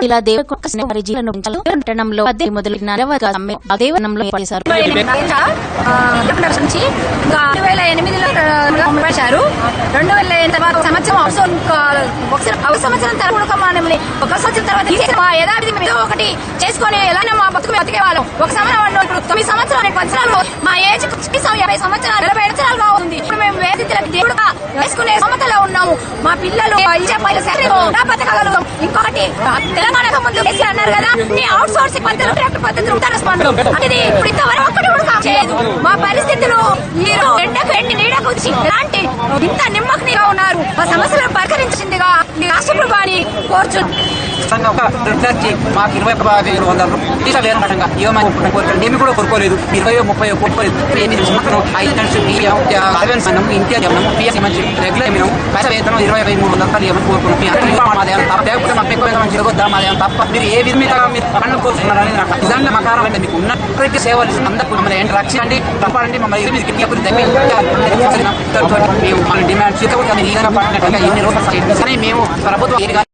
ఇలా దేవకొండ జీవన పట్టణంలో మొదలైన దేవనంలో చేశారు. 2008లో సంవత్సరం ఒక సంవత్సరం తర్వాత యథావిధి ఒకటి చేసుకుని ఎలానే మా బతుకు బతికేవాళ్ళం. ఒక సంవత్సరం ఇప్పుడు 9 సంవత్సరాలు మా ఏజ్ 50 సంవత్సరాలు 40 సంవత్సరాలుగా ఉంది. ఇప్పుడు మేము వేదికలకు దేవుడుగా వేసుకునే సమతలో ఉన్నాము. మా పిల్లలు బతకగలుగుతాం. ఇంకొకటి తెలంగాణకు ముందు అన్నారు కదా, అవుట్ సోర్సింగ్ పద్ధతి ఇప్పుడు ఇంతవరకు ఒక్కటి కూడా చేయలేదు. మా పరిస్థితులు ఎండి నీడకు వచ్చి ఇలాంటి ఇంత నిమ్మకంగా ఉన్నారు. మా సమస్యలను పరిహరించిందిగా రాష్ట్ర ప్రభుత్వాన్ని కోరుచున్నాం. మాకు 21,100 వేరమటంగా ఏమీ కూడా కోరుకోలేదు. 20-30 కోరుకోలేదు. 8 సంవత్సరం 5 రెగ్యులర్ పైసా వేతనం 20-23 ఏమని కోరుకున్నాం. మాకు ఎక్కువ జరగొద్దా మాదేమో తప్ప మీరు ఏ విధ మీద మీరు పనులు కోరుతున్నారని నాకు నిజంగా మా కారణం మీకు ఉన్న సేవలు అందరూ మమ్మల్ని ఏంటి రక్షించండి, తప్పండి. మమ్మల్ని డిమాండ్ ఎన్ని రోజులు మేము ప్రభుత్వం